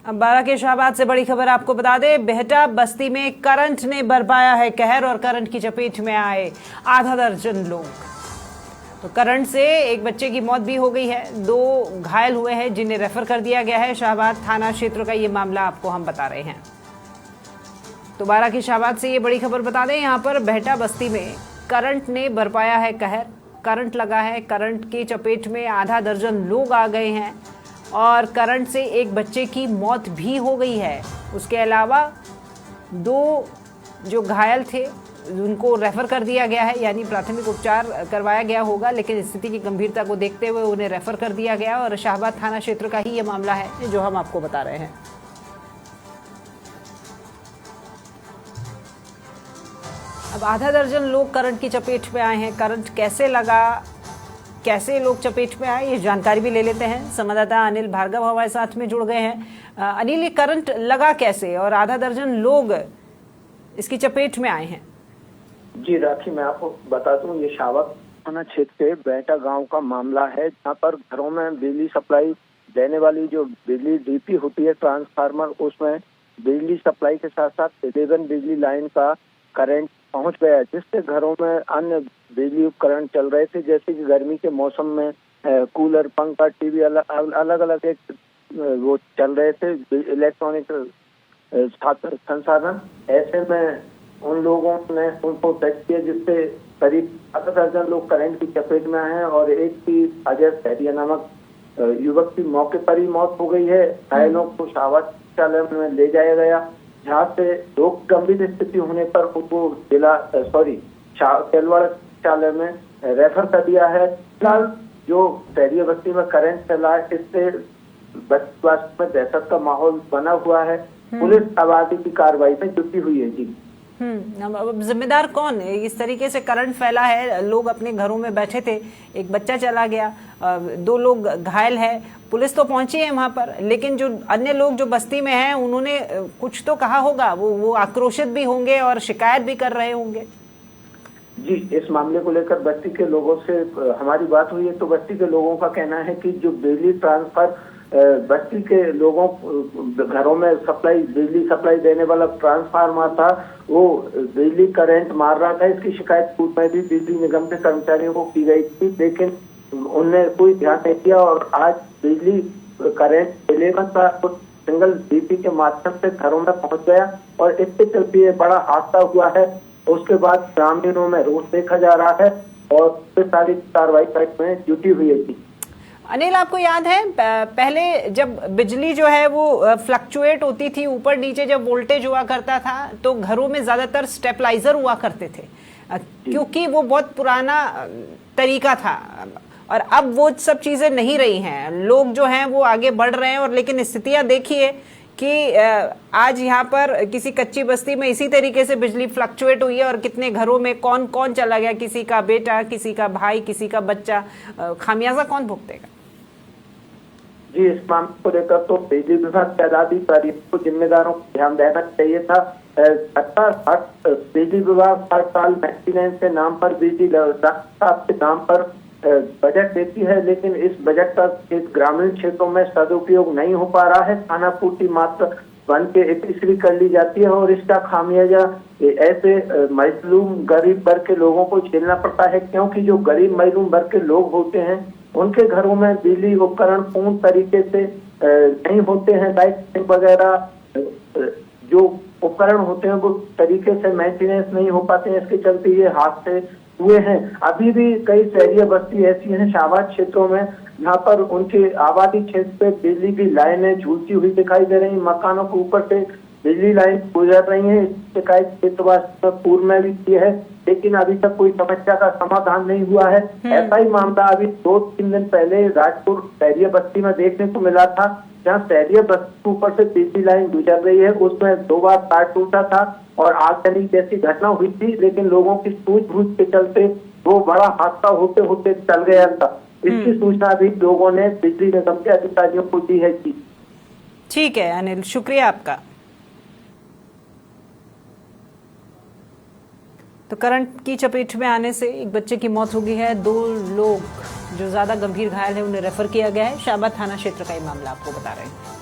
अब बारा के शाहबाद से बड़ी खबर आपको बता दें, बेहटा बस्ती में करंट ने बरपाया है कहर और करंट की चपेट में आए आधा दर्जन लोग। तो करंट से एक बच्चे की मौत भी हो गई है, 2 घायल हुए हैं जिन्हें रेफर कर दिया गया है। शाहबाद थाना क्षेत्र का ये मामला आपको हम बता रहे हैं। तो बारा की शाहबाद से ये बड़ी खबर बता दें, यहाँ पर बेहटा बस्ती में करंट ने बरपाया है कहर। करंट लगा है, करंट की चपेट में आधा दर्जन लोग आ गए हैं और करंट से एक बच्चे की मौत भी हो गई है। उसके अलावा 2 जो घायल थे उनको रेफर कर दिया गया है, यानी प्राथमिक उपचार करवाया गया होगा, लेकिन स्थिति की गंभीरता को देखते हुए उन्हें रेफर कर दिया गया। और शाहबाद थाना क्षेत्र का ही ये मामला है जो हम आपको बता रहे हैं। अब आधा दर्जन लोग करंट की चपेट में आए हैं। करंट कैसे लगा, कैसे लोग चपेट में आए, ये जानकारी भी ले लेते हैं। संवाददाता अनिल भार्गव हमारे साथ में जुड़ गए हैं। अनिल, ये करंट लगा कैसे और आधा दर्जन लोग इसकी चपेट में आए हैं? जी राखी, मैं आपको बता दूं, ये शाहबाद थाना क्षेत्र के बेहटा गांव का मामला है, जहां पर घरों में बिजली सप्लाई देने वाली जो बिजली डीपी होती है ट्रांसफार्मर, उसमें बिजली सप्लाई के साथ साथ 11 बिजली लाइन का करंट पहुंच गया, जिससे घरों में अन्य बिजली उपकरण चल रहे थे, जैसे कि गर्मी के मौसम में कूलर, पंखा, टीवी अलग अलग एक वो चल रहे थे इलेक्ट्रॉनिक संसाधन। ऐसे में उन लोगों ने उनको टच किया, जिससे करीब आधा दर्जन लोग करंट की चपेट में आए हैं और एक की अजय सैरिया नामक युवक की मौके पर ही मौत हो गई है। घायलों को शाहबाद चिकित्सालय में ले जाया गया, जहाँ से लोग गंभीर स्थिति होने पर उनको केलवाड़ा चिकित्सालय में रेफर कर दिया है। फिलहाल जो सैरिया बस्ती में करंट चला है, इससे बस्ती में दहशत का माहौल बना हुआ है। पुलिस आबादी की कार्रवाई में जुटी हुई है। जी, अब जिम्मेदार कौन है? इस तरीके से करंट फैला है, लोग अपने घरों में बैठे थे, एक बच्चा चला गया, 2 लोग घायल है। पुलिस तो पहुंची है वहां पर, लेकिन जो अन्य लोग जो बस्ती में हैं उन्होंने कुछ तो कहा होगा, वो आक्रोशित भी होंगे और शिकायत भी कर रहे होंगे। जी, इस मामले को लेकर बस्ती के लोगों से हमारी बात हुई है, तो बस्ती के लोगों का कहना है कि जो बिजली ट्रांसफर बस्ती के लोगों घरों में बिजली सप्लाई देने वाला ट्रांसफार्मर था, वो बिजली करंट मार रहा था। इसकी शिकायत पूर्व में भी बिजली निगम के कर्मचारियों को की गई थी, लेकिन उनने कोई ध्यान नहीं दिया और आज बिजली करंट 11 का सिंगल डीपी के माध्यम से घरों में पहुंच गया और इसके चलते बड़ा हादसा हुआ है। उसके बाद ग्रामीणों में रोष देखा जा रहा है और सारी कार्रवाई में जुटी हुई है। अनिल, आपको याद है पहले जब बिजली जो है वो फ्लक्चुएट होती थी, ऊपर नीचे जब वोल्टेज हुआ करता था, तो घरों में ज्यादातर स्टेबलाइजर हुआ करते थे, क्योंकि वो बहुत पुराना तरीका था। और अब वो सब चीजें नहीं रही हैं, लोग जो हैं वो आगे बढ़ रहे हैं। और लेकिन स्थितियां देखिए कि आज यहाँ पर किसी कच्ची बस्ती में इसी तरीके से बिजली फ्लक्चुएट हुई है और कितने घरों में कौन कौन चला गया, किसी का बेटा, किसी का भाई, किसी का बच्चा, खामियाजा कौन भुगतेगा? जी, इस मामले को लेकर तो बिजली विभाग के अधिकारी को जिम्मेदारों को ध्यान देना चाहिए था। बिजली विभाग हर साल मेंटेनेंस के नाम पर बिजली के नाम पर बजट देती है, लेकिन इस बजट का इस ग्रामीण क्षेत्रों में सदुपयोग नहीं हो पा रहा है। खानापूर्ति मात्र बन के तीसरी कर ली जाती है और इसका खामियाजा ऐसे मजलूम गरीब वर्ग के लोगों को झेलना पड़ता है, क्योंकि जो गरीब मजलूम वर्ग के लोग होते हैं उनके घरों में बिजली उपकरण पूर्ण तरीके से नहीं होते हैं। लाइट वगैरह जो उपकरण होते हैं वो तरीके से मेंटेनेंस नहीं हो पाते हैं, इसके चलते ये हादसे हुए हैं। अभी भी कई शहरी बस्ती ऐसी हैं शाहबाद क्षेत्रों में, जहाँ पर उनके आबादी क्षेत्र पे बिजली की लाइनें झूलती हुई दिखाई दे रही, मकानों के ऊपर से बिजली लाइन गुजर रही है। शिकायत क्षेत्रवासी पूर्व में भी की है, लेकिन अभी तक कोई समस्या का समाधान नहीं हुआ है। ऐसा ही मामला अभी 2-3 दिन पहले राजपुर शहरी बस्ती में देखने को मिला था, जहाँ शहरी बस्ती के ऊपर से बिजली लाइन गुजर रही है, उसमें 2 बार तार टूटा था और आगजनी जैसी घटना हुई थी, लेकिन लोगों की सूझबूझ के चलते वो बड़ा हादसा होते होते चल गया था। इसकी सूचना भी लोगों ने बिजली निगम के अधिकारियों को दी है। ठीक है अनिल, शुक्रिया आपका। तो करंट की चपेट में आने से एक बच्चे की मौत हो गई है, 2 लोग जो ज्यादा गंभीर घायल है उन्हें रेफर किया गया है। शाहबाद थाना क्षेत्र का ये मामला आपको बता रहे हैं।